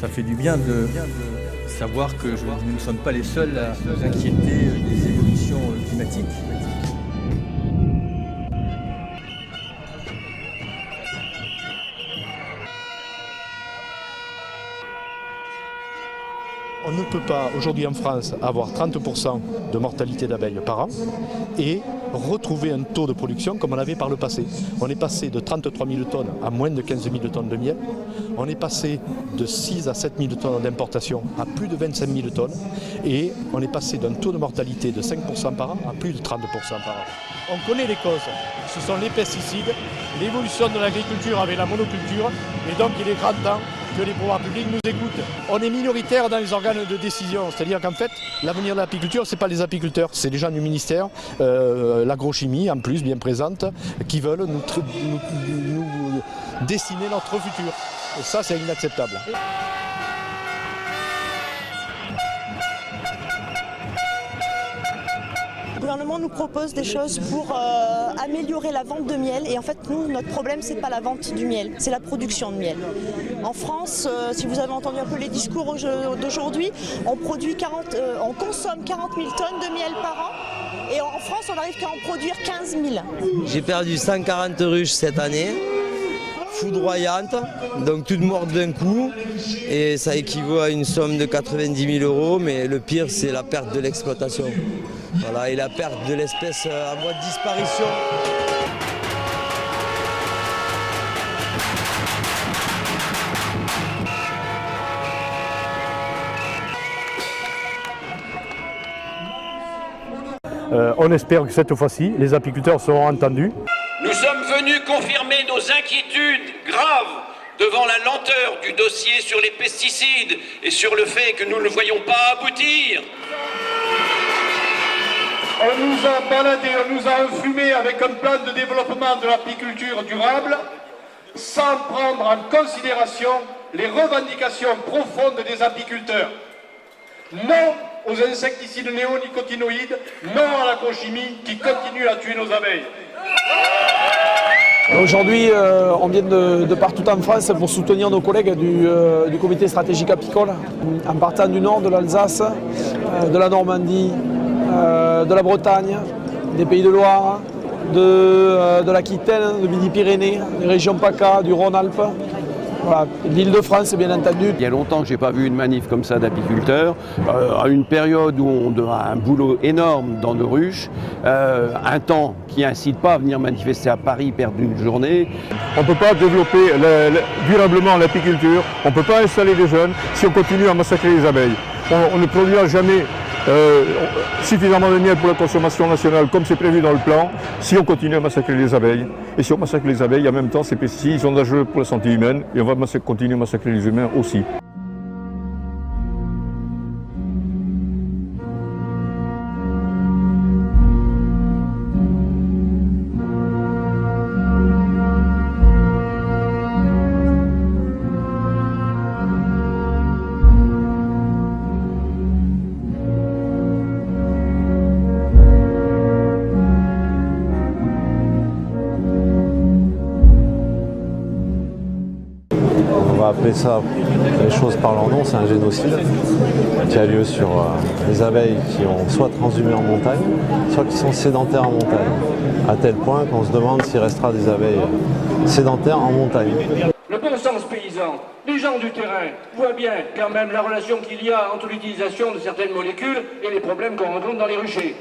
Ça fait du bien de savoir que nous ne sommes pas les seuls à nous inquiéter des évolutions climatiques. On ne peut pas aujourd'hui en France avoir 30% de mortalité d'abeilles par an et retrouver un taux de production comme on avait par le passé. On est passé de 33 000 tonnes à moins de 15 000 tonnes de miel. On est passé de 6 à 7 000 tonnes d'importation à plus de 25 000 tonnes. Et on est passé d'un taux de mortalité de 5% par an à plus de 30% par an. On connaît les causes. Ce sont les pesticides, l'évolution de l'agriculture avec la monoculture. Et donc il est grand temps que les pouvoirs publics nous écoutent. On est minoritaire dans les organes de décision, c'est-à-dire qu'en fait, l'avenir de l'apiculture, ce n'est pas les apiculteurs, c'est les gens du ministère, l'agrochimie en plus, bien présente, qui veulent nous dessiner notre futur. Et ça, c'est inacceptable. Le gouvernement nous propose des choses pour améliorer la vente de miel et en fait nous notre problème c'est pas la vente du miel, c'est la production de miel. En France, si vous avez entendu un peu les discours d'aujourd'hui, on consomme 40 000 tonnes de miel par an et en France on arrive qu'à en produire 15 000. J'ai perdu 140 ruches cette année, foudroyante, donc toutes mortes d'un coup et ça équivaut à une somme de 90 000 €, mais le pire c'est la perte de l'exploitation. Voilà, et la perte de l'espèce en voie de disparition. On espère que cette fois-ci, les apiculteurs seront entendus. Nous sommes venus confirmer nos inquiétudes graves devant la lenteur du dossier sur les pesticides et sur le fait que nous ne voyons pas aboutir. On nous a baladé, on nous a enfumé avec un plan de développement de l'apiculture durable sans prendre en considération les revendications profondes des apiculteurs. Non aux insecticides néonicotinoïdes, non à l'agrochimie qui continue à tuer nos abeilles. Aujourd'hui, on vient de partout en France pour soutenir nos collègues du comité stratégique apicole, en partant du nord de l'Alsace, de la Normandie, de la Bretagne, des Pays de Loire, de l'Aquitaine, de Midi-Pyrénées, des régions PACA, du Rhône-Alpes. Voilà, l'Île-de-France, bien entendu. Il y a longtemps que je n'ai pas vu une manif comme ça d'apiculteurs, à une période où on a un boulot énorme dans nos ruches, un temps qui n'incite pas à venir manifester à Paris, perdre une journée. On ne peut pas développer durablement l'apiculture, on ne peut pas installer des jeunes si on continue à massacrer les abeilles. On ne produira jamais suffisamment de miel pour la consommation nationale comme c'est prévu dans le plan si on continue à massacrer les abeilles. Et si on massacre les abeilles, en même temps ces pesticides sont dangereux pour la santé humaine et on va continuer à massacrer les humains aussi. On va appeler ça, les choses par leur nom, c'est un génocide qui a lieu sur les abeilles qui ont soit transhumé en montagne, soit qui sont sédentaires en montagne. À tel point qu'on se demande s'il restera des abeilles sédentaires en montagne. Le bon sens paysan, les gens du terrain voient bien quand même la relation qu'il y a entre l'utilisation de certaines molécules et les problèmes qu'on rencontre dans les ruchers.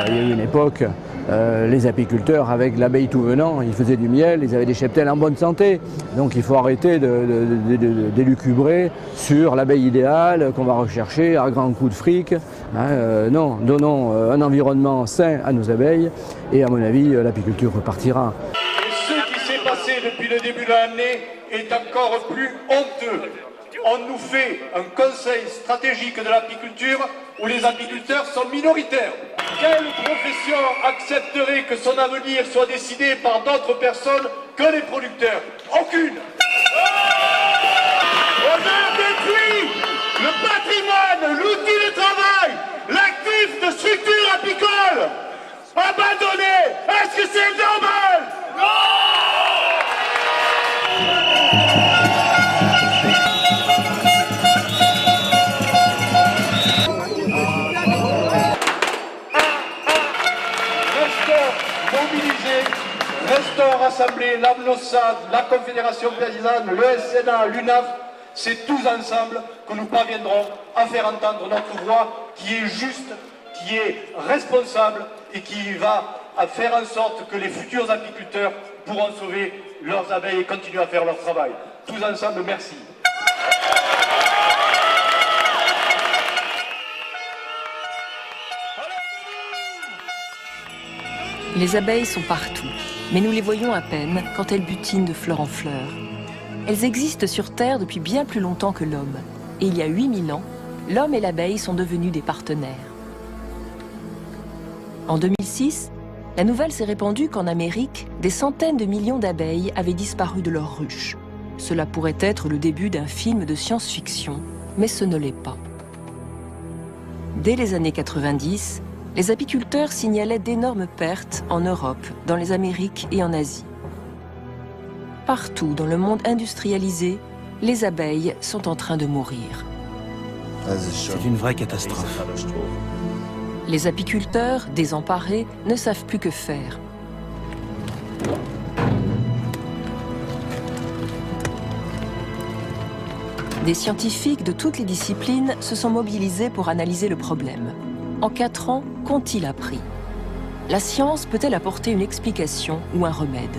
Il y a eu une époque, les apiculteurs, avec l'abeille tout venant, ils faisaient du miel, ils avaient des cheptels en bonne santé. Donc il faut arrêter d'élucubrer sur l'abeille idéale qu'on va rechercher à grands coups de fric. Non, donnons un environnement sain à nos abeilles et à mon avis, l'apiculture repartira. Depuis le début de l'année est encore plus honteux. On nous fait un conseil stratégique de l'apiculture où les apiculteurs sont minoritaires. Quelle profession accepterait que son avenir soit décidé par d'autres personnes que les producteurs? Aucune. On a détruit le patrimoine, l'outil de travail, l'actif de structure apicole. Abandonné. Est-ce que c'est normal? Non! l'AMNOSAD, la Confédération paysanne, le SNA, l'UNAF, c'est tous ensemble que nous parviendrons à faire entendre notre voix qui est juste, qui est responsable et qui va faire en sorte que les futurs apiculteurs pourront sauver leurs abeilles et continuer à faire leur travail. Tous ensemble, merci. Les abeilles sont partout, mais nous les voyons à peine quand elles butinent de fleur en fleur. Elles existent sur Terre depuis bien plus longtemps que l'homme. Et il y a 8000 ans, l'homme et l'abeille sont devenus des partenaires. En 2006, la nouvelle s'est répandue qu'en Amérique, des centaines de millions d'abeilles avaient disparu de leurs ruches. Cela pourrait être le début d'un film de science-fiction, mais ce ne l'est pas. Dès les années 90, les apiculteurs signalaient d'énormes pertes en Europe, dans les Amériques et en Asie. Partout dans le monde industrialisé, les abeilles sont en train de mourir. C'est une vraie catastrophe. Les apiculteurs, désemparés, ne savent plus que faire. Des scientifiques de toutes les disciplines se sont mobilisés pour analyser le problème. En 4 ans, qu'ont-ils appris? La science peut-elle apporter une explication ou un remède?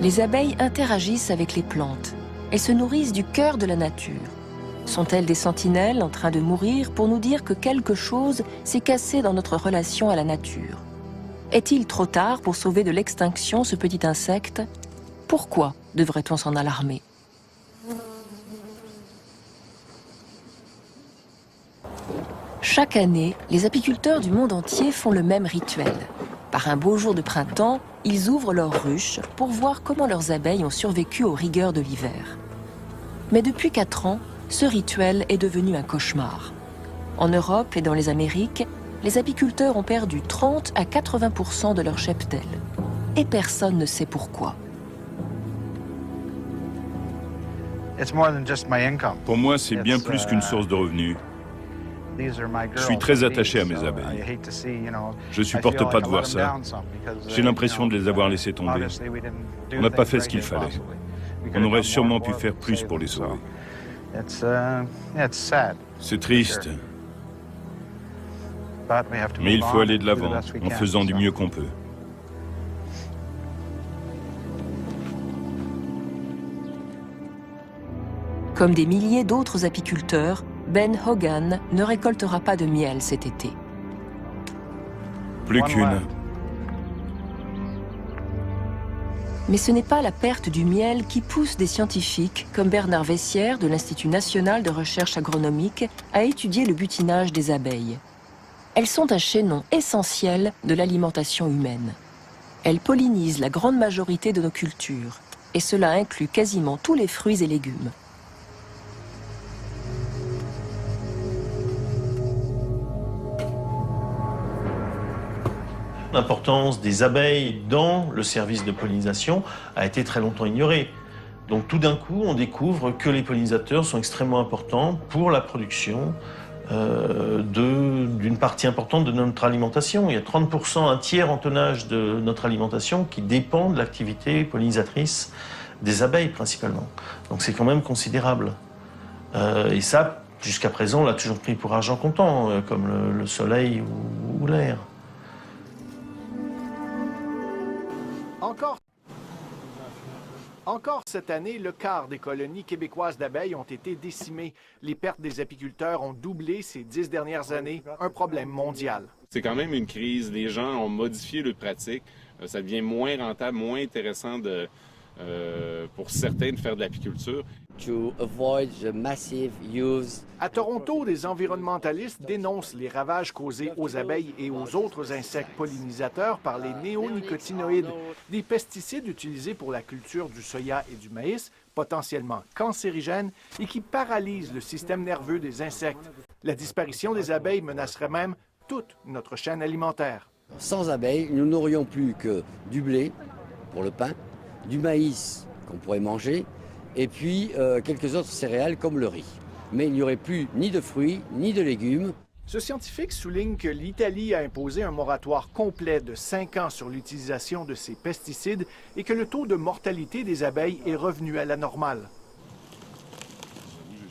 Les abeilles interagissent avec les plantes. Elles se nourrissent du cœur de la nature. Sont-elles des sentinelles en train de mourir pour nous dire que quelque chose s'est cassé dans notre relation à la nature? Est-il trop tard pour sauver de l'extinction ce petit insecte? Pourquoi devrait-on s'en alarmer? Chaque année, les apiculteurs du monde entier font le même rituel. Par un beau jour de printemps, ils ouvrent leurs ruches pour voir comment leurs abeilles ont survécu aux rigueurs de l'hiver. Mais depuis 4 ans, ce rituel est devenu un cauchemar. En Europe et dans les Amériques, les apiculteurs ont perdu 30 à 80% de leur cheptel. Et personne ne sait pourquoi. Pour moi, c'est bien plus qu'une source de revenus. Je suis très attaché à mes abeilles. Je ne supporte pas de voir ça. J'ai l'impression de les avoir laissées tomber. On n'a pas fait ce qu'il fallait. On aurait sûrement pu faire plus pour les sauver. C'est triste. Mais il faut aller de l'avant, en faisant du mieux qu'on peut. Comme des milliers d'autres apiculteurs, Ben Hogan ne récoltera pas de miel cet été. Plus qu'une. Mais ce n'est pas la perte du miel qui pousse des scientifiques comme Bernard Vessière de l'Institut national de recherche agronomique à étudier le butinage des abeilles. Elles sont un chaînon essentiel de l'alimentation humaine. Elles pollinisent la grande majorité de nos cultures, et cela inclut quasiment tous les fruits et légumes. L'importance des abeilles dans le service de pollinisation a été très longtemps ignorée. Donc tout d'un coup, on découvre que les pollinisateurs sont extrêmement importants pour la production d'une partie importante de notre alimentation. Il y a 30%, un tiers en tonnage de notre alimentation qui dépend de l'activité pollinisatrice des abeilles principalement. Donc c'est quand même considérable. Et ça, jusqu'à présent, on l'a toujours pris pour argent comptant, comme le soleil ou l'air. Encore cette année, le quart des colonies québécoises d'abeilles ont été décimées. Les pertes des apiculteurs ont doublé ces 10 dernières années, un problème mondial. C'est quand même une crise. Les gens ont modifié leurs pratiques. Ça devient moins rentable, moins intéressant pour certains de faire de l'apiculture. À Toronto, des environnementalistes dénoncent les ravages causés aux abeilles et aux autres insectes pollinisateurs par les néonicotinoïdes, des pesticides utilisés pour la culture du soya et du maïs, potentiellement cancérigènes et qui paralysent le système nerveux des insectes. La disparition des abeilles menacerait même toute notre chaîne alimentaire. Sans abeilles, nous n'aurions plus que du blé pour le pain, du maïs qu'on pourrait manger, et puis quelques autres céréales comme le riz. Mais il n'y aurait plus ni de fruits, ni de légumes. Ce scientifique souligne que l'Italie a imposé un moratoire complet de 5 ans sur l'utilisation de ces pesticides et que le taux de mortalité des abeilles est revenu à la normale.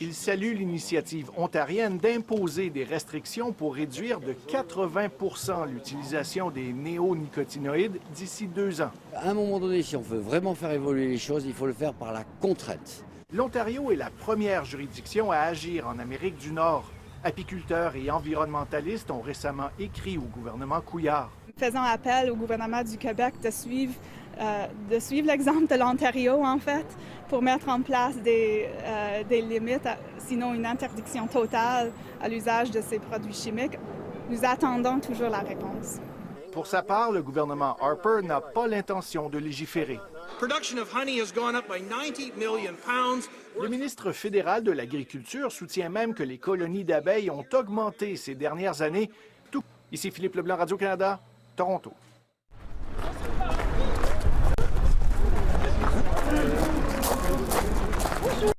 Il salue l'initiative ontarienne d'imposer des restrictions pour réduire de 80 % l'utilisation des néonicotinoïdes d'ici 2 ans. À un moment donné, si on veut vraiment faire évoluer les choses, il faut le faire par la contrainte. L'Ontario est la première juridiction à agir en Amérique du Nord. Apiculteurs et environnementalistes ont récemment écrit au gouvernement Couillard. Faisant appel au gouvernement du Québec de suivre l'exemple de l'Ontario, en fait, pour mettre en place des limites, sinon une interdiction totale à l'usage de ces produits chimiques. Nous attendons toujours la réponse. Pour sa part, le gouvernement Harper n'a pas l'intention de légiférer. Le ministre fédéral de l'Agriculture soutient même que les colonies d'abeilles ont augmenté ces dernières années. Ici Philippe Leblanc, Radio-Canada, Toronto.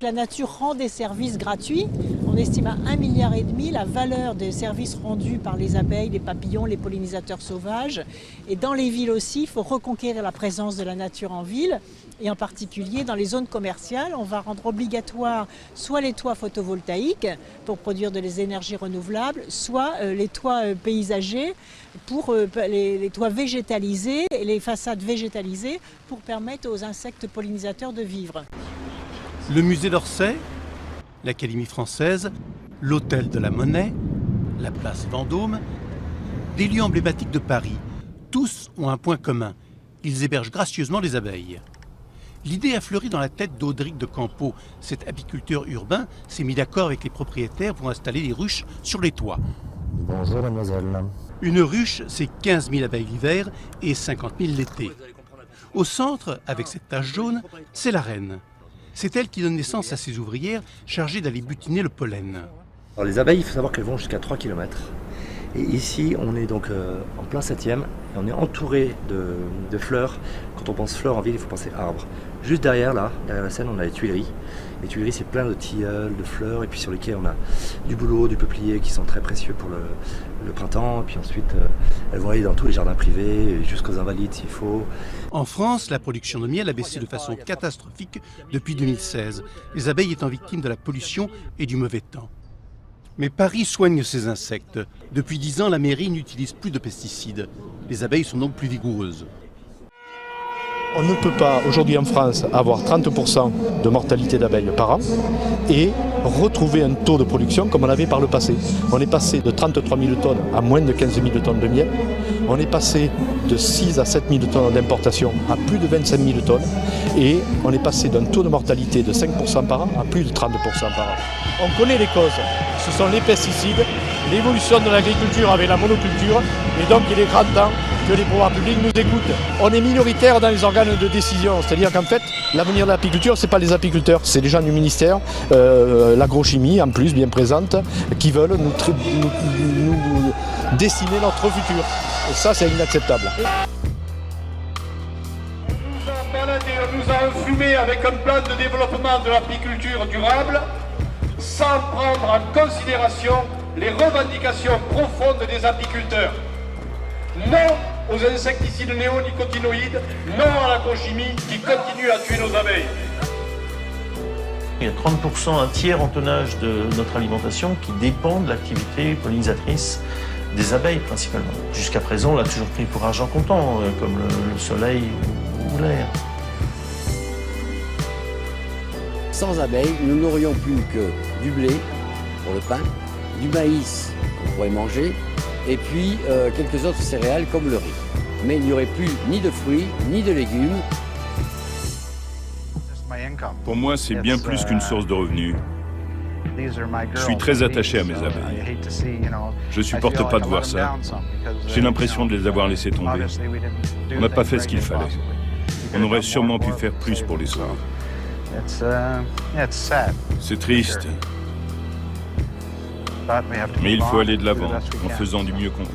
La nature rend des services gratuits. On estime à 1,5 milliard la valeur des services rendus par les abeilles, les papillons, les pollinisateurs sauvages. Et dans les villes aussi, il faut reconquérir la présence de la nature en ville. Et en particulier dans les zones commerciales, on va rendre obligatoire soit les toits photovoltaïques pour produire des énergies renouvelables, soit les toits paysagers pour les toits végétalisés et les façades végétalisées pour permettre aux insectes pollinisateurs de vivre. Le musée d'Orsay, l'Académie française, l'Hôtel de la Monnaie, la place Vendôme, des lieux emblématiques de Paris, tous ont un point commun, ils hébergent gracieusement les abeilles. L'idée a fleuri dans la tête d'Audric de Campo. Cet apiculteur urbain s'est mis d'accord avec les propriétaires pour installer des ruches sur les toits. Bonjour mademoiselle. Une ruche, c'est 15 000 abeilles l'hiver et 50 000 l'été. Au centre, avec cette tache jaune, c'est la reine. C'est elle qui donne naissance à ses ouvrières chargées d'aller butiner le pollen. Alors les abeilles, il faut savoir qu'elles vont jusqu'à 3 km. Et ici, on est donc en plein 7e, et on est entouré de fleurs. Quand on pense fleurs en ville, il faut penser arbres. Juste derrière, là, derrière la scène, on a les Tuileries. Les Tuileries, c'est plein de tilleuls, de fleurs, et puis sur lesquels on a du bouleau, du peuplier, qui sont très précieux pour le printemps. Et puis ensuite, elles vont aller dans tous les jardins privés, jusqu'aux Invalides s'il faut. En France, la production de miel a baissé de façon catastrophique depuis 2016, les abeilles étant victimes de la pollution et du mauvais temps. Mais Paris soigne ses insectes. Depuis 10 ans, la mairie n'utilise plus de pesticides. Les abeilles sont donc plus vigoureuses. On ne peut pas aujourd'hui en France avoir 30% de mortalité d'abeilles par an et retrouver un taux de production comme on avait par le passé. On est passé de 33 000 tonnes à moins de 15 000 tonnes de miel. On est passé de 6 à 7 000 tonnes d'importation à plus de 25 000 tonnes. Et on est passé d'un taux de mortalité de 5% par an à plus de 30% par an. On connaît les causes. Ce sont les pesticides, l'évolution de l'agriculture avec la monoculture. Et donc il est grand temps que les pouvoirs publics nous écoutent. On est minoritaire dans les organes de décision, c'est-à-dire qu'en fait, l'avenir de l'apiculture, ce n'est pas les apiculteurs, c'est les gens du ministère, l'agrochimie en plus, bien présente, qui veulent nous dessiner notre futur. Et ça, c'est inacceptable. On nous a enfumé avec un plan de développement de l'apiculture durable sans prendre en considération les revendications profondes des apiculteurs. Non aux insecticides néonicotinoïdes, non à l'agrochimie qui continue à tuer nos abeilles. Il y a 30%, un tiers en tonnage de notre alimentation qui dépend de l'activité pollinisatrice des abeilles principalement. Jusqu'à présent, on l'a toujours pris pour argent comptant, comme le soleil ou l'air. Sans abeilles, nous n'aurions plus que du blé pour le pain, du maïs qu'on pourrait manger, et puis quelques autres céréales comme le riz. Mais il n'y aurait plus ni de fruits, ni de légumes. Pour moi, c'est bien plus qu'une source de revenus. Je suis très attaché à mes abeilles. Je supporte pas de voir ça. J'ai l'impression de les avoir laissées tomber. On n'a pas fait ce qu'il fallait. On aurait sûrement pu faire plus pour les sauver. C'est triste. Mais il faut aller de l'avant en faisant du mieux qu'on peut.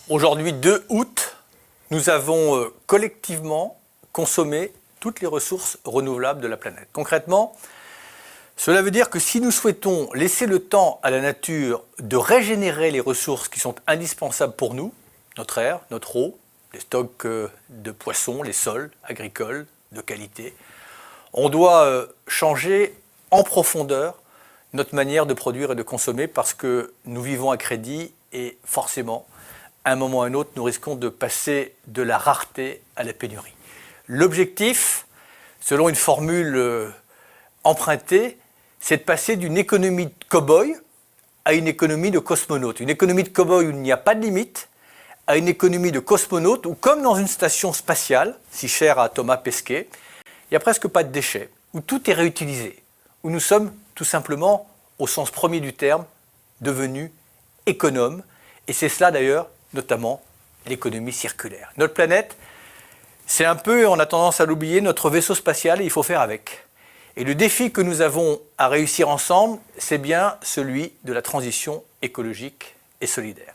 Aujourd'hui, 2 août, nous avons collectivement consommé toutes les ressources renouvelables de la planète. Concrètement, cela veut dire que si nous souhaitons laisser le temps à la nature de régénérer les ressources qui sont indispensables pour nous, notre air, notre eau, les stocks de poissons, les sols agricoles de qualité, on doit changer en profondeur notre manière de produire et de consommer parce que nous vivons à crédit et forcément, à un moment ou à un autre, nous risquons de passer de la rareté à la pénurie. L'objectif, selon une formule empruntée, c'est de passer d'une économie de cow-boy à une économie de cosmonaute. Une économie de cow-boy où il n'y a pas de limite, à une économie de cosmonaute où, comme dans une station spatiale, si chère à Thomas Pesquet, il n'y a presque pas de déchets, où tout est réutilisé, où nous sommes tout simplement, au sens premier du terme, devenus économes. Et c'est cela d'ailleurs, notamment, l'économie circulaire. Notre planète, c'est un peu, on a tendance à l'oublier, notre vaisseau spatial et il faut faire avec. Et le défi que nous avons à réussir ensemble, c'est bien celui de la transition écologique et solidaire.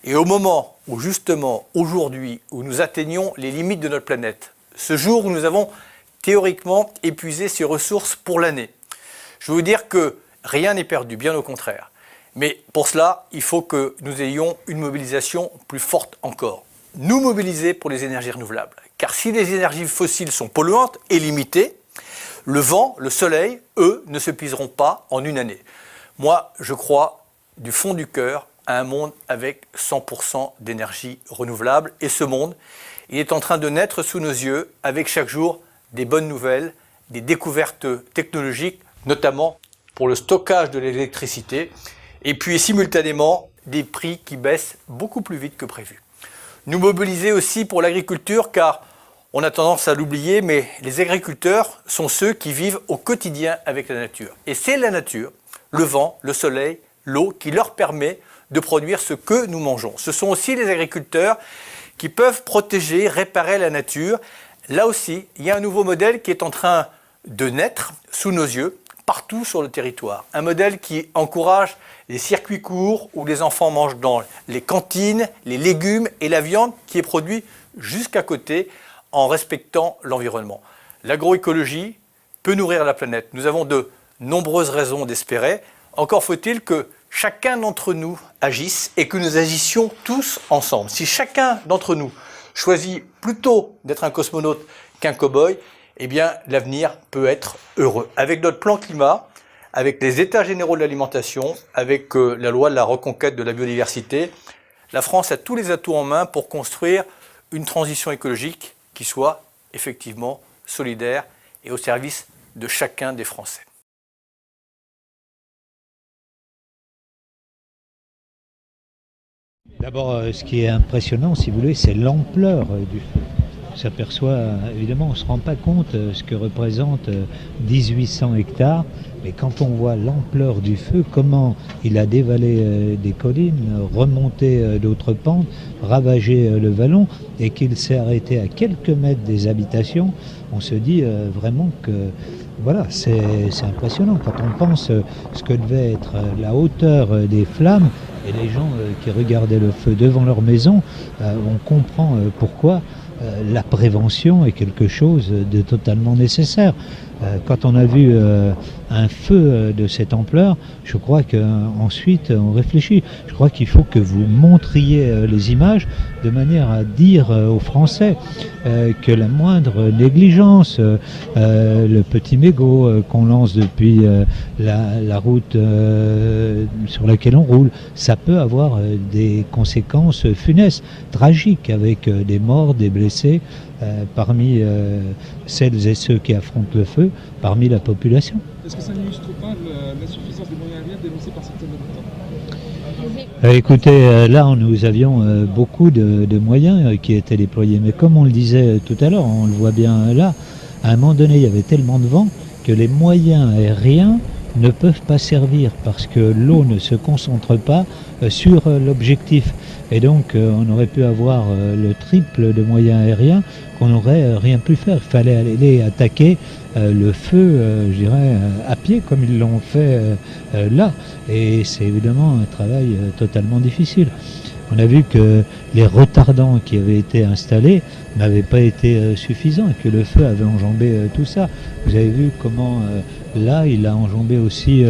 Et au moment où justement, aujourd'hui, où nous atteignons les limites de notre planète, ce jour où nous avons théoriquement épuisé ses ressources pour l'année, je veux vous dire que rien n'est perdu, bien au contraire. Mais pour cela, il faut que nous ayons une mobilisation plus forte encore. Nous mobiliser pour les énergies renouvelables. Car si les énergies fossiles sont polluantes et limitées, le vent, le soleil, eux, ne s'épuiseront pas en une année. Moi, je crois du fond du cœur à un monde avec 100% d'énergie renouvelable. Et ce monde, il est en train de naître sous nos yeux avec chaque jour des bonnes nouvelles, des découvertes technologiques, notamment pour le stockage de l'électricité, et puis simultanément des prix qui baissent beaucoup plus vite que prévu. Nous mobiliser aussi pour l'agriculture car on a tendance à l'oublier, mais les agriculteurs sont ceux qui vivent au quotidien avec la nature. Et c'est la nature, le vent, le soleil, l'eau, qui leur permet de produire ce que nous mangeons. Ce sont aussi les agriculteurs qui peuvent protéger, réparer la nature. Là aussi, il y a un nouveau modèle qui est en train de naître sous nos yeux, partout sur le territoire. Un modèle qui encourage les circuits courts où les enfants mangent dans les cantines, les légumes et la viande qui est produite jusqu'à côté en respectant l'environnement. L'agroécologie peut nourrir la planète. Nous avons de nombreuses raisons d'espérer. Encore faut-il que chacun d'entre nous agisse et que nous agissions tous ensemble. Si chacun d'entre nous choisit plutôt d'être un cosmonaute qu'un cow-boy, eh bien l'avenir peut être heureux. Avec notre plan climat, avec les états généraux de l'alimentation, avec la loi de la reconquête de la biodiversité, la France a tous les atouts en main pour construire une transition écologique qui soit effectivement solidaire et au service de chacun des Français. D'abord, ce qui est impressionnant, si vous voulez, c'est l'ampleur du feu. On s'aperçoit, évidemment, on ne se rend pas compte ce que représente 1800 hectares, mais quand on voit l'ampleur du feu, comment il a dévalé des collines, remonté d'autres pentes, ravagé le vallon, et qu'il s'est arrêté à quelques mètres des habitations, on se dit vraiment que voilà, c'est impressionnant. Quand on pense ce que devait être la hauteur des flammes, et les gens qui regardaient le feu devant leur maison, on comprend pourquoi la prévention est quelque chose de totalement nécessaire. Quand on a vu un feu de cette ampleur, je crois qu'ensuite on réfléchit. Je crois qu'il faut que vous montriez les images de manière à dire aux Français que la moindre négligence, le petit mégot qu'on lance depuis la route sur laquelle on roule, ça peut avoir des conséquences funestes, tragiques, avec des morts, des blessés parmi celles et ceux qui affrontent le feu, parmi la population. Est-ce que ça n'illustre pas l'insuffisance des moyens aériens dénoncés par certains habitants ? Écoutez, là nous avions beaucoup de moyens qui étaient déployés, mais comme on le disait tout à l'heure, on le voit bien là, à un moment donné il y avait tellement de vent que les moyens aériens ne peuvent pas servir parce que l'eau ne se concentre pas sur l'objectif. Et donc on aurait pu avoir le triple de moyens aériens qu'on n'aurait rien pu faire. Il fallait aller attaquer le feu, je dirais, à pied comme ils l'ont fait là. Et c'est évidemment un travail totalement difficile. on a vu que les retardants qui avaient été installés n'avaient pas été suffisants et que le feu avait enjambé tout ça. Vous avez vu comment là, il a enjambé aussi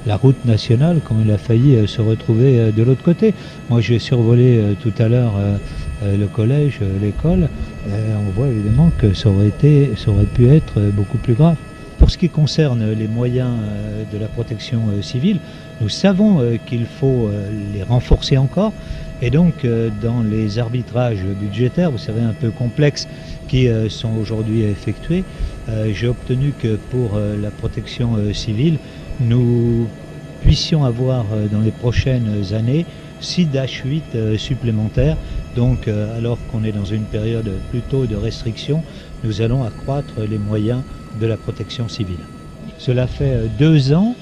la route nationale, comme il a failli se retrouver de l'autre côté. Moi, j'ai survolé tout à l'heure le collège, l'école. On voit évidemment que ça aurait pu être beaucoup plus grave. Pour ce qui concerne les moyens de la protection civile, nous savons qu'il faut les renforcer encore. Et donc, dans les arbitrages budgétaires, vous savez, un peu complexes, qui sont aujourd'hui effectués, j'ai obtenu que pour la protection civile, nous puissions avoir dans les prochaines années 6 Dash-8 supplémentaires. Donc, alors qu'on est dans une période plutôt de restriction, nous allons accroître les moyens de la protection civile. Cela fait 2 ans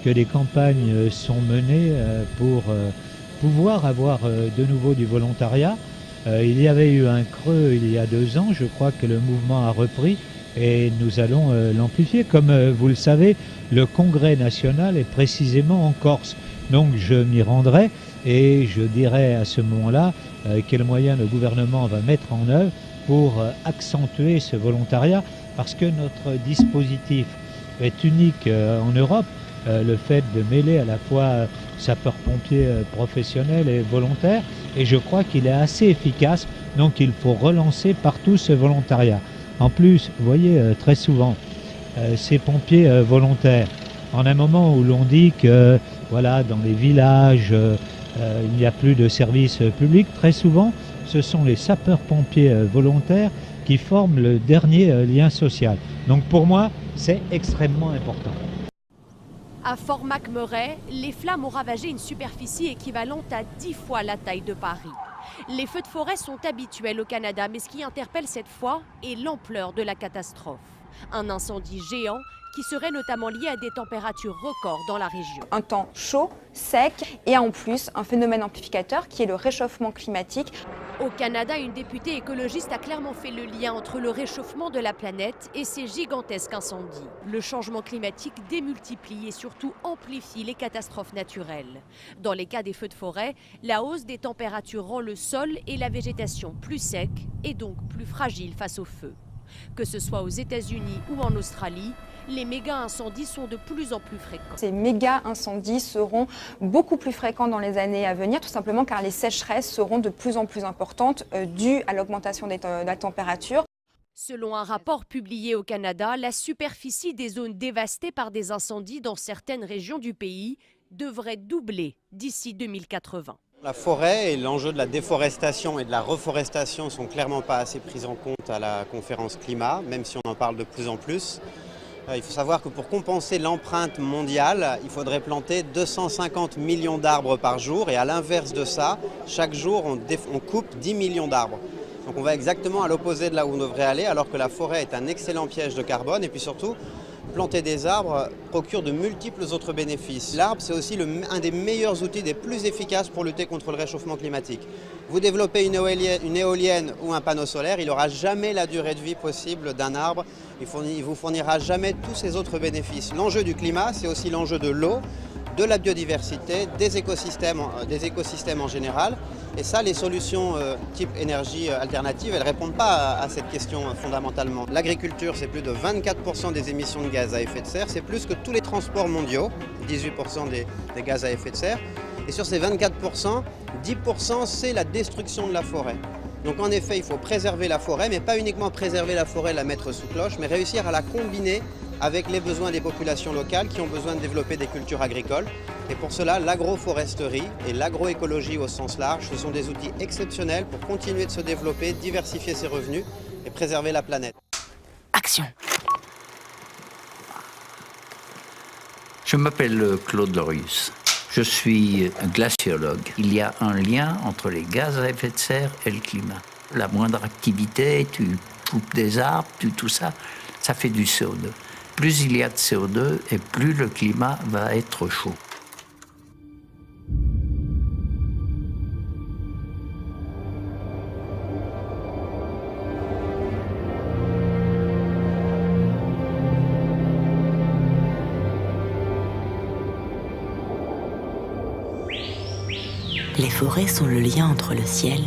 que les campagnes sont menées pour pouvoir avoir de nouveau du volontariat. Il y avait eu un creux il y a 2 ans, je crois que le mouvement a repris et nous allons l'amplifier. Comme vous le savez, le Congrès national est précisément en Corse. Donc je m'y rendrai et je dirai à ce moment-là quels moyens le gouvernement va mettre en œuvre pour accentuer ce volontariat, parce que notre dispositif est unique en Europe. Le fait de mêler à la fois sapeurs-pompiers professionnels et volontaires, et je crois qu'il est assez efficace, donc il faut relancer partout ce volontariat. En plus, vous voyez, très souvent, ces pompiers volontaires, en un moment où l'on dit que voilà, dans les villages, il n'y a plus de services publics, très souvent, ce sont les sapeurs-pompiers volontaires qui forment le dernier lien social. Donc pour moi, c'est extrêmement important. À Fort-Mac-Murray, les flammes ont ravagé une superficie équivalente à 10 fois la taille de Paris. Les feux de forêt sont habituels au Canada, mais ce qui interpelle cette fois est l'ampleur de la catastrophe. Un incendie géant qui serait notamment lié à des températures records dans la région. Un temps chaud, sec et en plus un phénomène amplificateur qui est le réchauffement climatique. Au Canada, une députée écologiste a clairement fait le lien entre le réchauffement de la planète et ces gigantesques incendies. Le changement climatique démultiplie et surtout amplifie les catastrophes naturelles. Dans les cas des feux de forêt, la hausse des températures rend le sol et la végétation plus secs et donc plus fragiles face au feu. Que ce soit aux États-Unis ou en Australie, les méga-incendies sont de plus en plus fréquents. Ces méga-incendies seront beaucoup plus fréquents dans les années à venir, tout simplement car les sécheresses seront de plus en plus importantes dues à l'augmentation de la température. Selon un rapport publié au Canada, la superficie des zones dévastées par des incendies dans certaines régions du pays devrait doubler d'ici 2080. La forêt et l'enjeu de la déforestation et de la reforestation ne sont clairement pas assez pris en compte à la conférence climat, même si on en parle de plus en plus. Il faut savoir que pour compenser l'empreinte mondiale, il faudrait planter 250 millions d'arbres par jour et à l'inverse de ça, chaque jour on coupe 10 millions d'arbres. Donc on va exactement à l'opposé de là où on devrait aller, alors que la forêt est un excellent piège de carbone et puis surtout, planter des arbres procure de multiples autres bénéfices. L'arbre, c'est aussi un des meilleurs outils, des plus efficaces pour lutter contre le réchauffement climatique. Vous développez une éolienne ou un panneau solaire, il n'aura jamais la durée de vie possible d'un arbre. Il vous fournira jamais tous ces autres bénéfices. L'enjeu du climat, c'est aussi l'enjeu de l'eau, de la biodiversité, des écosystèmes en général. Et ça, les solutions type énergie alternative, elles ne répondent pas à cette question fondamentalement. L'agriculture, c'est plus de 24% des émissions de gaz à effet de serre. C'est plus que tous les transports mondiaux, 18% des gaz à effet de serre. Et sur ces 24%, 10% c'est la destruction de la forêt. Donc en effet, il faut préserver la forêt, mais pas uniquement préserver la forêt, la mettre sous cloche, mais réussir à la combiner avec les besoins des populations locales qui ont besoin de développer des cultures agricoles. Et pour cela, l'agroforesterie et l'agroécologie au sens large, ce sont des outils exceptionnels pour continuer de se développer, diversifier ses revenus et préserver la planète. Action! Je m'appelle Claude Lorius. Je suis glaciologue. Il y a un lien entre les gaz à effet de serre et le climat. La moindre activité, tu coupes des arbres, tout ça, ça fait du CO2. Plus il y a de CO2 et plus le climat va être chaud. Les forêts sont le lien entre le ciel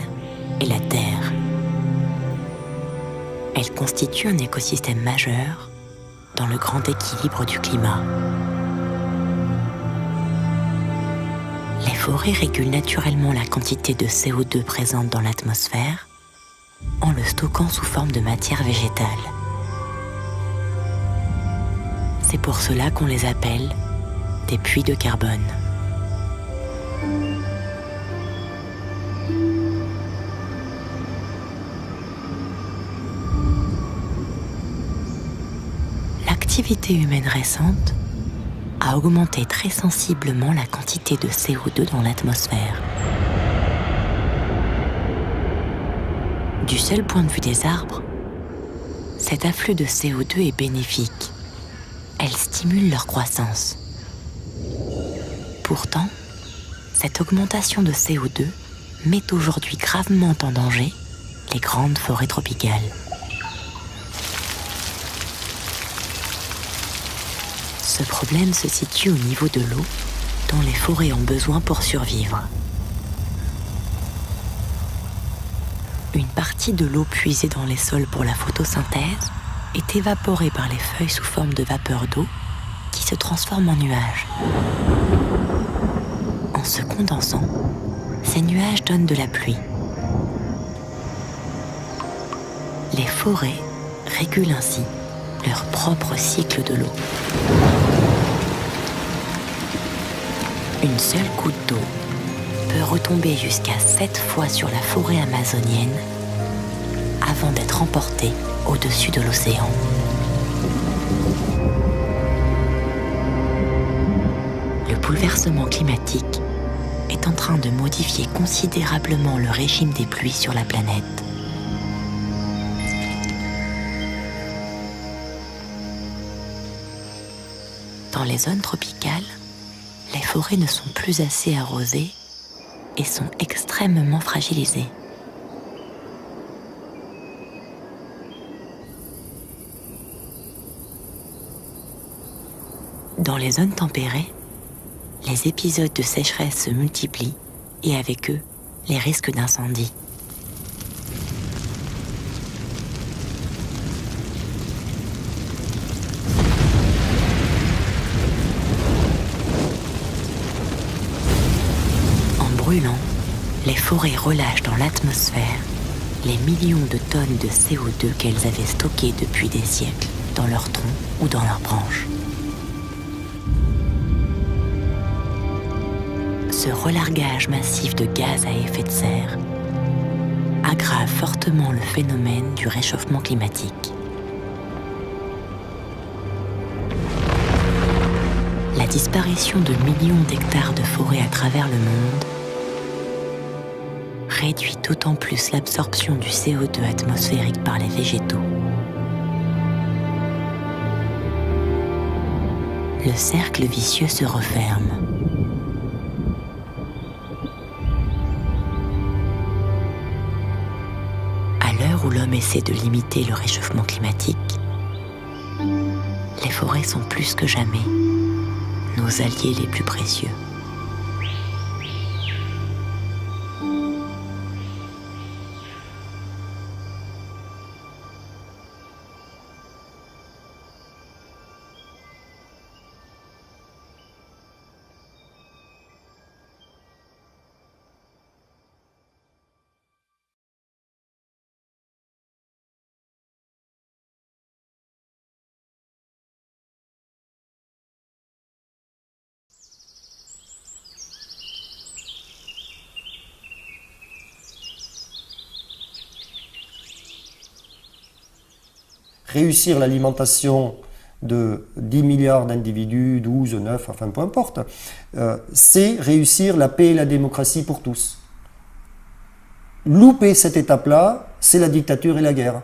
et la terre. Elles constituent un écosystème majeur dans le grand équilibre du climat. Les forêts régulent naturellement la quantité de CO2 présente dans l'atmosphère en le stockant sous forme de matière végétale. C'est pour cela qu'on les appelle des puits de carbone. L'activité humaine récente a augmenté très sensiblement la quantité de CO2 dans l'atmosphère. Du seul point de vue des arbres, cet afflux de CO2 est bénéfique. Elle stimule leur croissance. Pourtant, cette augmentation de CO2 met aujourd'hui gravement en danger les grandes forêts tropicales. Ce problème se situe au niveau de l'eau dont les forêts ont besoin pour survivre. Une partie de l'eau puisée dans les sols pour la photosynthèse est évaporée par les feuilles sous forme de vapeur d'eau qui se transforme en nuages. En se condensant, ces nuages donnent de la pluie. Les forêts régulent ainsi leur propre cycle de l'eau. Une seule goutte d'eau peut retomber jusqu'à 7 fois sur la forêt amazonienne avant d'être emportée au-dessus de l'océan. Le bouleversement climatique est en train de modifier considérablement le régime des pluies sur la planète. Dans les zones tropicales, les forêts ne sont plus assez arrosées et sont extrêmement fragilisées. Dans les zones tempérées, les épisodes de sécheresse se multiplient et avec eux, les risques d'incendie. En brûlant, les forêts relâchent dans l'atmosphère les millions de tonnes de CO2 qu'elles avaient stockées depuis des siècles dans leurs troncs ou dans leurs branches. Ce relargage massif de gaz à effet de serre aggrave fortement le phénomène du réchauffement climatique. La disparition de millions d'hectares de forêts à travers le monde réduit d'autant plus l'absorption du CO2 atmosphérique par les végétaux. Le cercle vicieux se referme. Où l'homme essaie de limiter le réchauffement climatique, les forêts sont plus que jamais nos alliés les plus précieux. Réussir l'alimentation de 10 milliards d'individus, 12, 9, enfin peu importe, c'est réussir la paix et la démocratie pour tous. Louper cette étape-là, c'est la dictature et la guerre.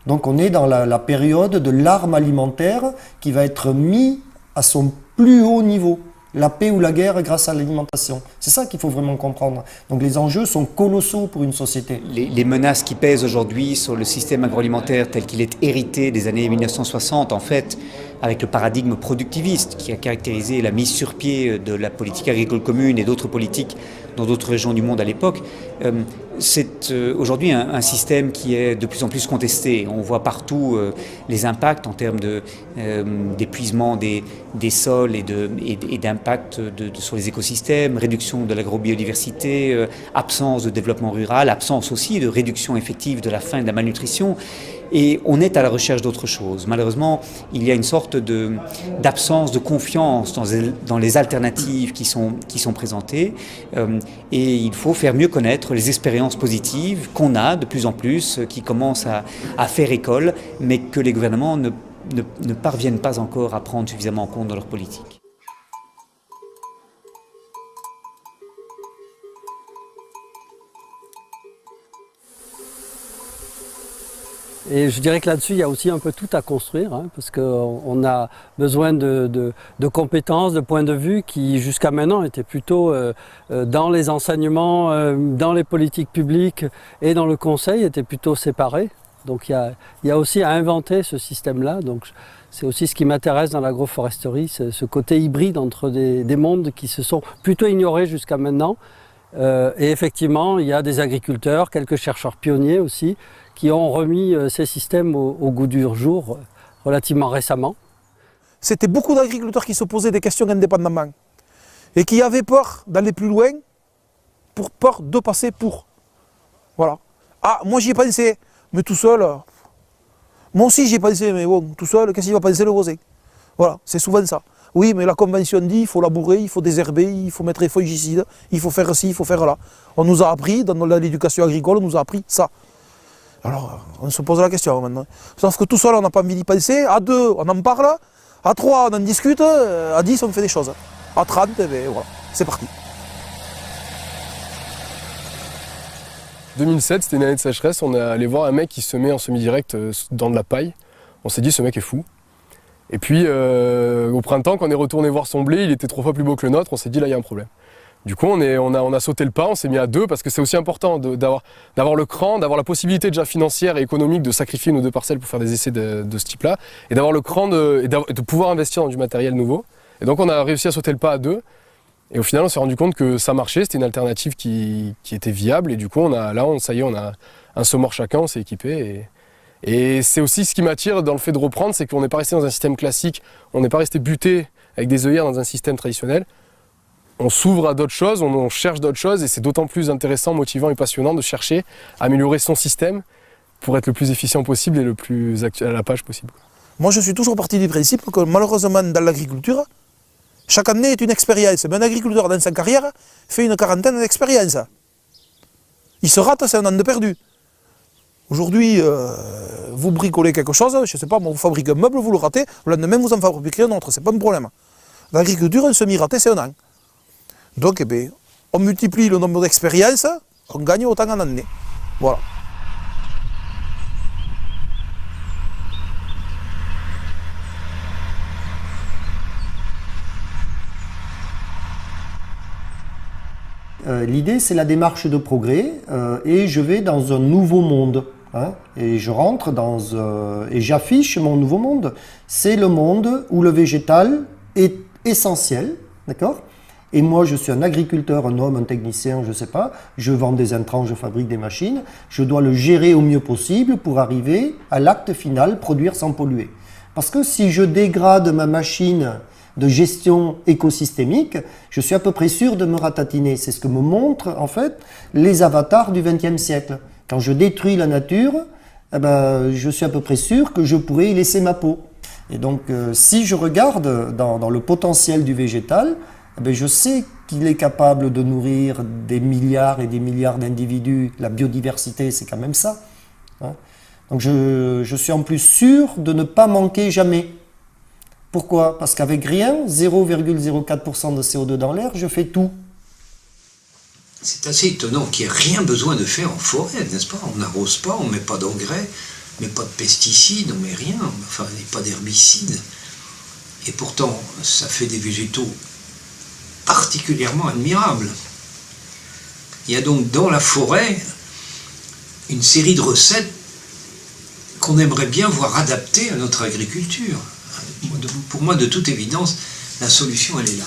Donc on est dans la période de l'arme alimentaire qui va être mise à son plus haut niveau. la paix ou la guerre grâce à l'alimentation. C'est ça qu'il faut vraiment comprendre. Donc les enjeux sont colossaux pour une société. Les menaces qui pèsent aujourd'hui sur le système agroalimentaire tel qu'il est hérité des années 1960, en fait, avec le paradigme productiviste qui a caractérisé la mise sur pied de la politique agricole commune et d'autres politiques dans d'autres régions du monde à l'époque, c'est aujourd'hui un système qui est de plus en plus contesté. On voit partout les impacts en termes d'épuisement des sols et d'impact sur les écosystèmes, réduction de l'agrobiodiversité, absence de développement rural, absence aussi de réduction effective de la faim et de la malnutrition. Et on est à la recherche d'autre chose. Malheureusement, il y a une sorte d'absence de confiance dans les alternatives qui sont présentées. Et il faut faire mieux connaître les expériences positives qu'on a de plus en plus, qui commencent à faire école, mais que les gouvernements ne parviennent pas encore à prendre suffisamment en compte dans leur politique. Et je dirais que là-dessus, il y a aussi un peu tout à construire, hein, parce qu'on a besoin de compétences, de points de vue qui, jusqu'à maintenant, étaient plutôt dans les enseignements, dans les politiques publiques et dans le conseil, étaient plutôt séparés. Donc il y a aussi à inventer ce système-là. Donc c'est aussi ce qui m'intéresse dans l'agroforesterie, ce côté hybride entre des mondes qui se sont plutôt ignorés jusqu'à maintenant. Et effectivement, il y a des agriculteurs, quelques chercheurs pionniers aussi, qui ont remis ces systèmes au goût du jour relativement récemment. C'était beaucoup d'agriculteurs qui se posaient des questions indépendamment et qui avaient peur d'aller plus loin, pour peur de passer pour. Voilà. Ah, moi j'y ai pensé, mais tout seul. Moi aussi j'y ai pensé, mais bon, tout seul, qu'est-ce qu'il va penser le voisin? Voilà, c'est souvent ça. Oui, mais la convention dit il faut labourer, il faut désherber, il faut mettre les fongicides, il faut faire ci, il faut faire là. On nous a appris, dans l'éducation agricole, on nous a appris ça. Alors, on se pose la question maintenant. Sauf que tout seul, on n'a pas envie d'y penser. À 2, on en parle. À 3, on en discute. À 10, on fait des choses. À 30, ben, voilà, c'est parti. 2007, c'était une année de sécheresse. On est allé voir un mec qui se met en semi-direct dans de la paille. On s'est dit, ce mec est fou. Et puis, au printemps, quand on est retourné voir son blé, il était 3 fois plus beau que le nôtre. On s'est dit, là, il y a un problème. Du coup, on a sauté le pas, on s'est mis à 2 parce que c'est aussi important d'avoir le cran, d'avoir la possibilité déjà financière et économique de sacrifier nos 2 parcelles pour faire des essais de ce type-là et d'avoir le cran de pouvoir investir dans du matériel nouveau. Et donc, on a réussi à sauter le pas à 2. Et au final, on s'est rendu compte que ça marchait, c'était une alternative qui était viable. Et du coup, ça y est, on a un semoir chacun, on s'est équipé. Et c'est aussi ce qui m'attire dans le fait de reprendre, c'est qu'on n'est pas resté dans un système classique, on n'est pas resté buté avec des œillères dans un système traditionnel. On s'ouvre à d'autres choses, on cherche d'autres choses et c'est d'autant plus intéressant, motivant et passionnant de chercher à améliorer son système pour être le plus efficient possible et le plus à la page possible. Moi, je suis toujours parti du principe que malheureusement, dans l'agriculture, chaque année est une expérience. Mais un agriculteur, dans sa carrière, fait une quarantaine d'expériences. Il se rate, c'est un an de perdu. Aujourd'hui, vous bricolez quelque chose, je ne sais pas, vous fabriquez un meuble, vous le ratez, le lendemain, vous en fabriquez un autre, c'est pas un problème. L'agriculture, un semi-raté, c'est un an. Donc, eh bien, on multiplie le nombre d'expériences, on gagne autant en année. Voilà. L'idée, c'est la démarche de progrès et je vais dans un nouveau monde. Hein, et je rentre et j'affiche mon nouveau monde. C'est le monde où le végétal est essentiel, d'accord ? Et moi, je suis un agriculteur, un homme, un technicien, je ne sais pas. Je vends des intrants, je fabrique des machines. Je dois le gérer au mieux possible pour arriver à l'acte final, produire sans polluer. Parce que si je dégrade ma machine de gestion écosystémique, je suis à peu près sûr de me ratatiner. C'est ce que me montrent en fait les avatars du XXe siècle. Quand je détruis la nature, eh ben, je suis à peu près sûr que je pourrais y laisser ma peau. Et donc, si je regarde dans le potentiel du végétal, eh ben, je sais qu'il est capable de nourrir des milliards et des milliards d'individus. La biodiversité, c'est quand même ça. Hein. Donc, je suis en plus sûr de ne pas manquer jamais. Pourquoi? Parce qu'avec rien, 0,04% de CO2 dans l'air, je fais tout. C'est assez étonnant qu'il n'y ait rien besoin de faire en forêt, n'est-ce pas? On n'arrose pas, on ne met pas d'engrais, on ne met pas de pesticides, on ne met rien, enfin, pas d'herbicides. Et pourtant, ça fait des végétaux particulièrement admirable. Il y a donc dans la forêt une série de recettes qu'on aimerait bien voir adaptées à notre agriculture. Pour moi, de toute évidence, la solution, elle est là.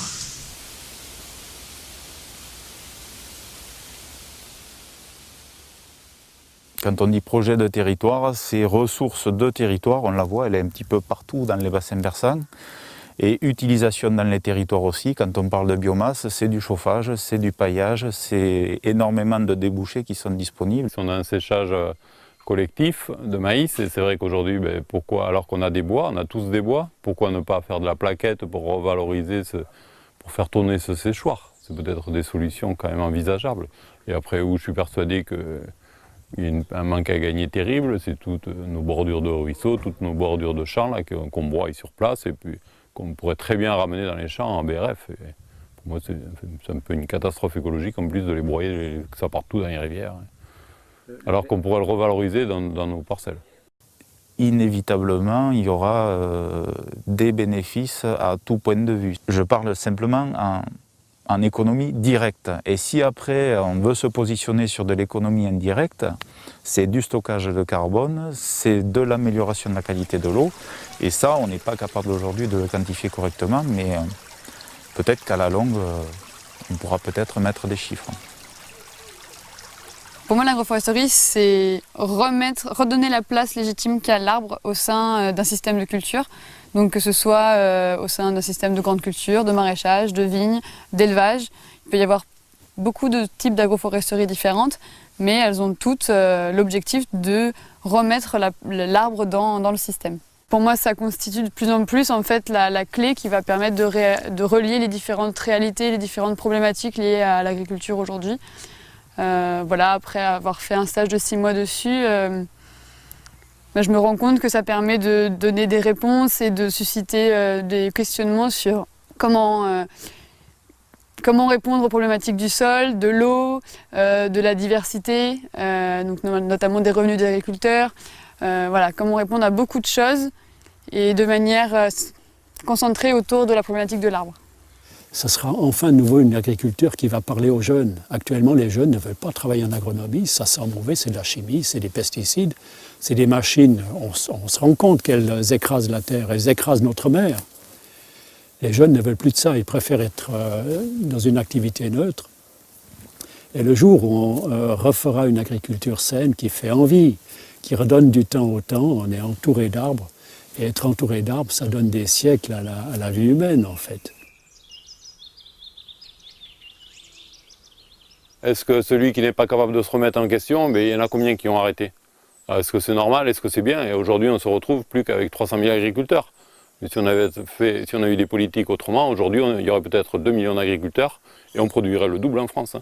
Quand on dit projet de territoire, c'est ressources de territoire, on la voit, elle est un petit peu partout dans les bassins versants. Et utilisation dans les territoires aussi, quand on parle de biomasse, c'est du chauffage, c'est du paillage, c'est énormément de débouchés qui sont disponibles. On a un séchage collectif de maïs, et c'est vrai qu'aujourd'hui, pourquoi, alors qu'on a des bois, on a tous des bois, pourquoi ne pas faire de la plaquette pour revaloriser, pour faire tourner ce séchoir? C'est peut-être des solutions quand même envisageables. Et après, où je suis persuadé qu'il y a un manque à gagner terrible, c'est toutes nos bordures de ruisseaux, toutes nos bordures de champs qu'on broie sur place, et puis qu'on pourrait très bien ramener dans les champs en BRF. Et pour moi, c'est un peu une catastrophe écologique, en plus de les broyer, que ça partout dans les rivières. Alors qu'on pourrait le revaloriser dans nos parcelles. Inévitablement, il y aura des bénéfices à tout point de vue. Je parle simplement en économie directe. Et si après on veut se positionner sur de l'économie indirecte, c'est du stockage de carbone, c'est de l'amélioration de la qualité de l'eau. Et ça, on n'est pas capable aujourd'hui de le quantifier correctement, mais peut-être qu'à la longue, on pourra peut-être mettre des chiffres. Pour moi, l'agroforesterie, c'est redonner la place légitime qu'a l'arbre au sein d'un système de culture. Donc que ce soit au sein d'un système de grande culture, de maraîchage, de vignes, d'élevage. Il peut y avoir beaucoup de types d'agroforesterie différentes, mais elles ont toutes l'objectif de remettre l'arbre dans le système. Pour moi, ça constitue de plus en plus en fait, la clé qui va permettre de relier les différentes réalités, les différentes problématiques liées à l'agriculture aujourd'hui. Voilà, après avoir fait un stage de 6 mois dessus, je me rends compte que ça permet de donner des réponses et de susciter des questionnements sur comment répondre aux problématiques du sol, de l'eau, de la diversité, donc notamment des revenus des agriculteurs. Voilà, comment répondre à beaucoup de choses et de manière concentrée autour de la problématique de l'arbre. Ça sera enfin de nouveau une agriculture qui va parler aux jeunes. Actuellement, les jeunes ne veulent pas travailler en agronomie, ça sent mauvais, c'est de la chimie, c'est des pesticides, c'est des machines. On se rend compte qu'elles écrasent la terre, elles écrasent notre mer. Les jeunes ne veulent plus de ça, ils préfèrent être dans une activité neutre. Et le jour où on refera une agriculture saine qui fait envie, qui redonne du temps au temps, on est entouré d'arbres. Et être entouré d'arbres, ça donne des siècles à la vie humaine, en fait. Est-ce que celui qui n'est pas capable de se remettre en question, il y en a combien qui ont arrêté? Est-ce que c'est normal? Est-ce que c'est bien? Et aujourd'hui, on se retrouve plus qu'avec 300 000 agriculteurs. Mais si on a eu des politiques autrement, aujourd'hui, il y aurait peut-être 2 millions d'agriculteurs et on produirait le double en France.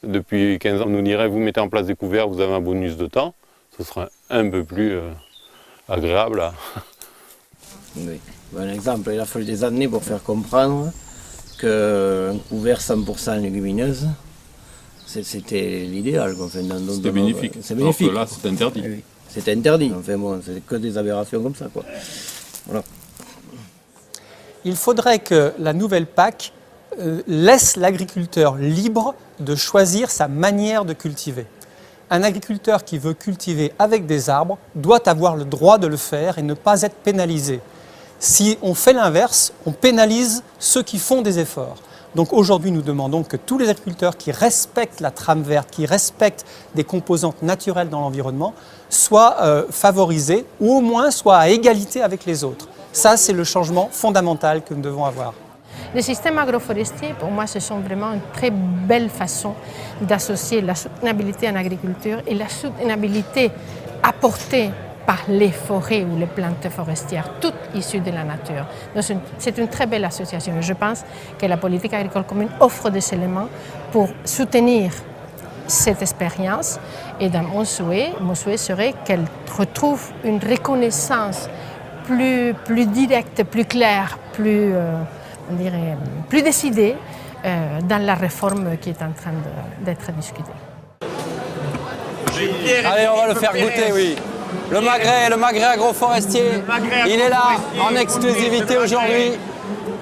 Depuis 15 ans, on nous dirait, vous mettez en place des couverts, vous avez un bonus de temps. Ce serait un peu plus agréable. Oui. Un exemple, il a fallu des années pour faire comprendre qu'un couvert 100% légumineuse, c'était l'idéal. C'était bénéfique. C'est bénéfique. Alors que là, c'est interdit. Oui. C'est interdit. Enfin bon, c'est que des aberrations comme ça, quoi. Voilà. Il faudrait que la nouvelle PAC laisse l'agriculteur libre de choisir sa manière de cultiver. Un agriculteur qui veut cultiver avec des arbres doit avoir le droit de le faire et ne pas être pénalisé. Si on fait l'inverse, on pénalise ceux qui font des efforts. Donc aujourd'hui, nous demandons que tous les agriculteurs qui respectent la trame verte, qui respectent des composantes naturelles dans l'environnement, soient favorisés ou au moins soient à égalité avec les autres. Ça, c'est le changement fondamental que nous devons avoir. Les systèmes agroforestiers, pour moi, ce sont vraiment une très belle façon d'associer la soutenabilité en agriculture et la soutenabilité apportée par les forêts ou les plantes forestières, toutes issues de la nature. C'est une très belle association. Je pense que la politique agricole commune offre des éléments pour soutenir cette expérience. Et dans mon souhait serait qu'elle retrouve une reconnaissance plus directe, plus claire, plus décidée dans la réforme qui est en train d'être discutée. Allez, on va le faire goûter, oui. Le magret agroforestier, il est là en exclusivité aujourd'hui.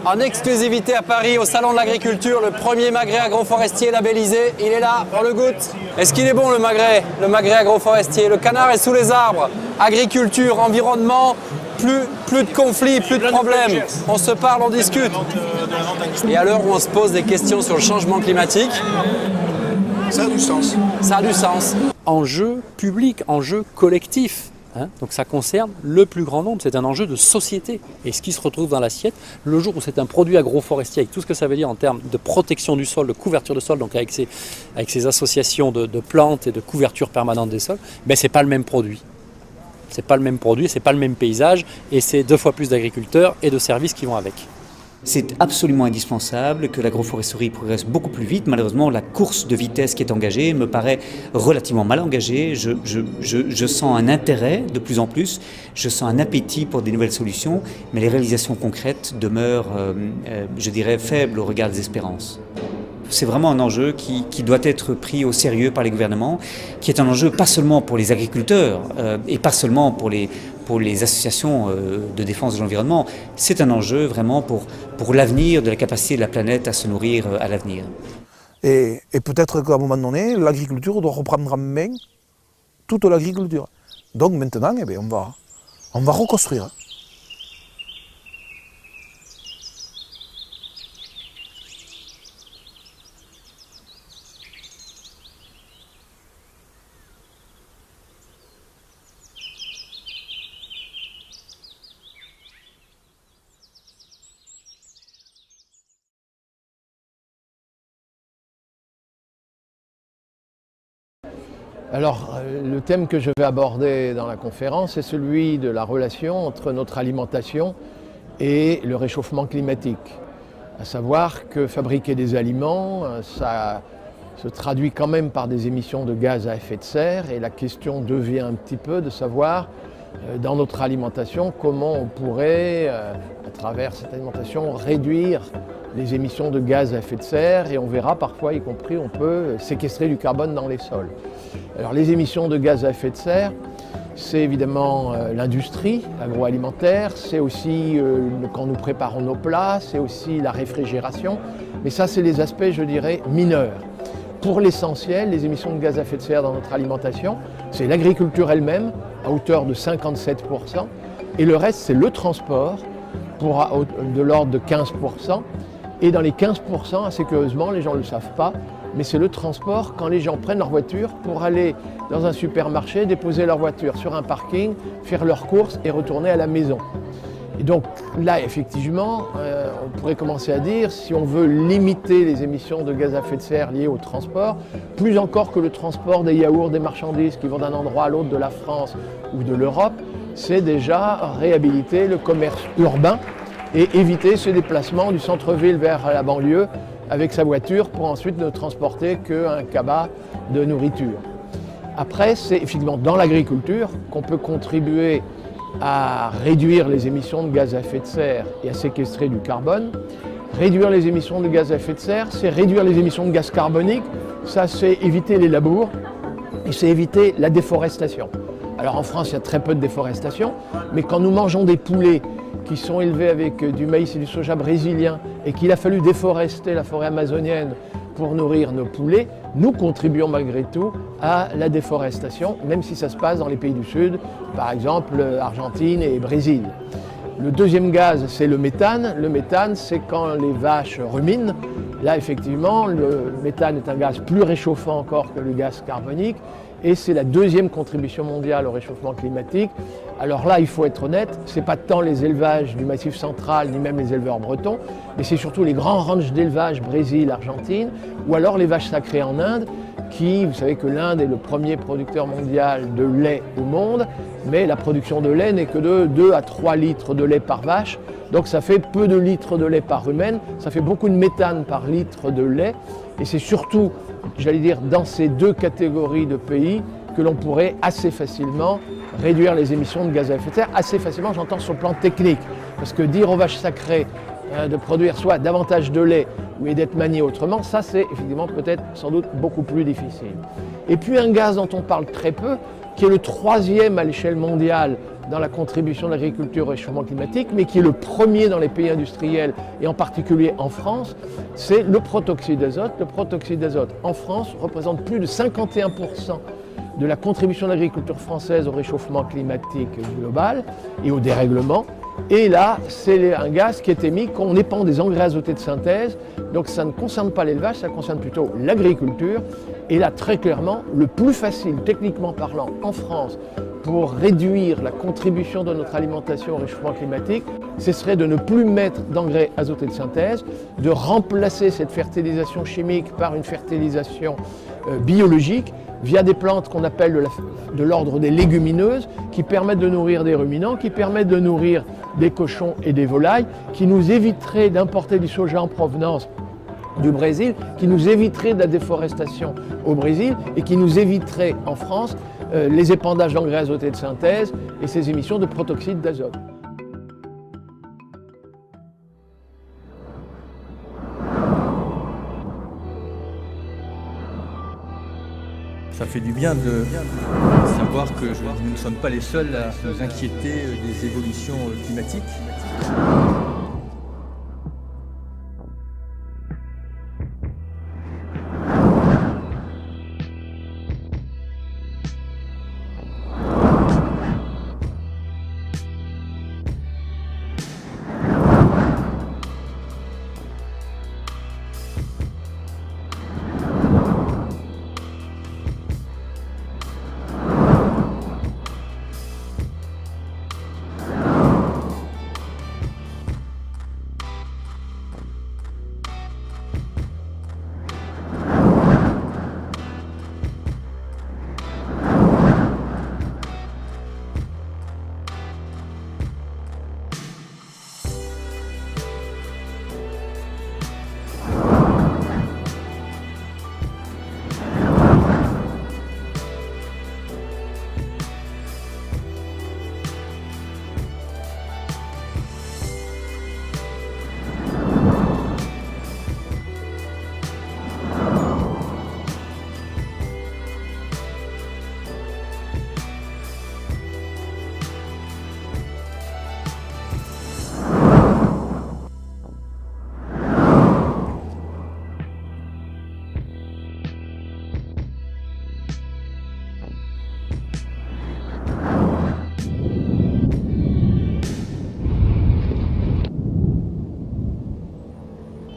En exclusivité à Paris, au Salon de l'Agriculture, le premier magret agroforestier labellisé. Il est là, on le goûte. Est-ce qu'il est bon le magret agroforestier? Le canard est sous les arbres. Agriculture, environnement, plus de conflits, plus de problèmes. On se parle, on discute. Et à l'heure où on se pose des questions sur le changement climatique, ça a du sens. Ça a du sens. Enjeu public, enjeu collectif. Donc ça concerne le plus grand nombre, c'est un enjeu de société. Et ce qui se retrouve dans l'assiette, le jour où c'est un produit agroforestier, avec tout ce que ça veut dire en termes de protection du sol, de couverture de sol, donc avec ces associations de plantes et de couverture permanente des sols, ben c'est pas le même produit. C'est pas le même produit, c'est pas le même paysage, et c'est 2 fois plus d'agriculteurs et de services qui vont avec. C'est absolument indispensable que l'agroforesterie progresse beaucoup plus vite. Malheureusement, la course de vitesse qui est engagée me paraît relativement mal engagée. Je sens un intérêt de plus en plus, je sens un appétit pour des nouvelles solutions, mais les réalisations concrètes demeurent, je dirais, faibles au regard des espérances. C'est vraiment un enjeu qui doit être pris au sérieux par les gouvernements, qui est un enjeu pas seulement pour les agriculteurs et pas seulement pour les associations de défense de l'environnement, c'est un enjeu vraiment pour l'avenir de la capacité de la planète à se nourrir à l'avenir. Et peut-être qu'à un moment donné, l'agriculture doit reprendre en main toute l'agriculture. Donc maintenant, eh bien, on va reconstruire. Alors, le thème que je vais aborder dans la conférence est celui de la relation entre notre alimentation et le réchauffement climatique. À savoir que fabriquer des aliments, ça se traduit quand même par des émissions de gaz à effet de serre, et la question devient un petit peu de savoir, dans notre alimentation, comment on pourrait, à travers cette alimentation, réduire les émissions de gaz à effet de serre, et on verra parfois, y compris, on peut séquestrer du carbone dans les sols. Alors les émissions de gaz à effet de serre, c'est évidemment l'industrie agroalimentaire, c'est aussi quand nous préparons nos plats, c'est aussi la réfrigération, mais ça c'est les aspects, je dirais, mineurs. Pour l'essentiel, les émissions de gaz à effet de serre dans notre alimentation, c'est l'agriculture elle-même, à hauteur de 57%, et le reste c'est le transport, de l'ordre de 15%, et dans les 15%, assez curieusement, les gens ne le savent pas, mais c'est le transport quand les gens prennent leur voiture pour aller dans un supermarché, déposer leur voiture sur un parking, faire leurs courses et retourner à la maison. Et donc là, effectivement, on pourrait commencer à dire, si on veut limiter les émissions de gaz à effet de serre liées au transport, plus encore que le transport des yaourts, des marchandises qui vont d'un endroit à l'autre de la France ou de l'Europe, c'est déjà réhabiliter le commerce urbain et éviter ce déplacement du centre-ville vers la banlieue avec sa voiture pour ensuite ne transporter qu'un cabas de nourriture. Après, c'est effectivement dans l'agriculture qu'on peut contribuer à réduire les émissions de gaz à effet de serre et à séquestrer du carbone. Réduire les émissions de gaz à effet de serre, c'est réduire les émissions de gaz carbonique, ça c'est éviter les labours et c'est éviter la déforestation. Alors en France, il y a très peu de déforestation, mais quand nous mangeons des poulets qui sont élevés avec du maïs et du soja brésilien et qu'il a fallu déforester la forêt amazonienne pour nourrir nos poulets, nous contribuons malgré tout à la déforestation, même si ça se passe dans les pays du Sud, par exemple Argentine et Brésil. Le deuxième gaz, c'est le méthane. Le méthane, c'est quand les vaches ruminent. Là, effectivement, le méthane est un gaz plus réchauffant encore que le gaz carbonique. Et c'est la deuxième contribution mondiale au réchauffement climatique. Alors là, il faut être honnête, ce n'est pas tant les élevages du Massif central, ni même les éleveurs bretons, mais c'est surtout les grands ranchs d'élevage Brésil, Argentine, ou alors les vaches sacrées en Inde, qui, vous savez que l'Inde est le premier producteur mondial de lait au monde, mais la production de lait n'est que de 2 à 3 litres de lait par vache, donc ça fait peu de litres de lait par humaine, ça fait beaucoup de méthane par litre de lait, et c'est surtout, j'allais dire, dans ces deux catégories de pays que l'on pourrait assez facilement réduire les émissions de gaz à effet de serre. Assez facilement, j'entends sur le plan technique, parce que dire aux vaches sacrées de produire soit davantage de lait ou d'être maniées autrement, ça c'est effectivement peut-être sans doute beaucoup plus difficile. Et puis un gaz dont on parle très peu, qui est le 3e à l'échelle mondiale dans la contribution de l'agriculture au réchauffement climatique, mais qui est le premier dans les pays industriels et en particulier en France, c'est le protoxyde d'azote. Le protoxyde d'azote en France représente plus de 51% de la contribution de l'agriculture française au réchauffement climatique global et au dérèglement. Et là, c'est un gaz qui est émis quand on épand des engrais azotés de synthèse. Donc ça ne concerne pas l'élevage, ça concerne plutôt l'agriculture. Et là, très clairement, le plus facile, techniquement parlant, en France, pour réduire la contribution de notre alimentation au réchauffement climatique, ce serait de ne plus mettre d'engrais azotés de synthèse, de remplacer cette fertilisation chimique par une fertilisation biologique via des plantes qu'on appelle de l'ordre des légumineuses, qui permettent de nourrir des ruminants, qui permettent de nourrir des cochons et des volailles, qui nous éviteraient d'importer du soja en provenance du Brésil, qui nous éviterait de la déforestation au Brésil et qui nous éviterait en France les épandages d'engrais azotés de synthèse et ces émissions de protoxyde d'azote. Ça fait du bien de savoir que nous ne sommes pas les seuls à nous inquiéter des évolutions climatiques.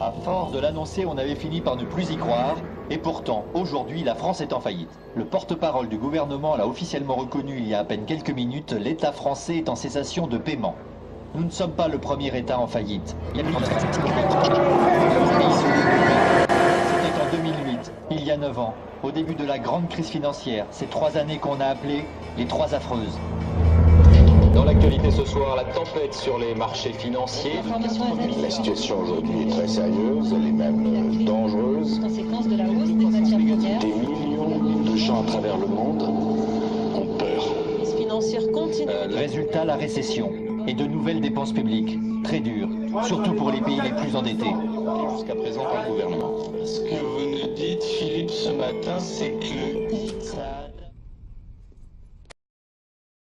À force de l'annoncer, on avait fini par ne plus y croire. Et pourtant, aujourd'hui, la France est en faillite. Le porte-parole du gouvernement l'a officiellement reconnu il y a à peine quelques minutes, l'État français est en cessation de paiement. Nous ne sommes pas le premier État en faillite. C'était en 2008, il y a 9 ans, au début de la grande crise financière, ces 3 années qu'on a appelées les 3 affreuses. Dans l'actualité ce soir, la tempête sur les marchés financiers. La situation aujourd'hui est très sérieuse, elle est même dangereuse. Conséquence de la hausse des matières premières. Des millions de gens à travers le monde ont peur. La crise financière continue. Résultat, la récession et de nouvelles dépenses publiques, très dures, surtout pour les pays les plus endettés. Jusqu'à présent par le gouvernement. Ce que vous nous dites, Philippe, ce matin, c'est que...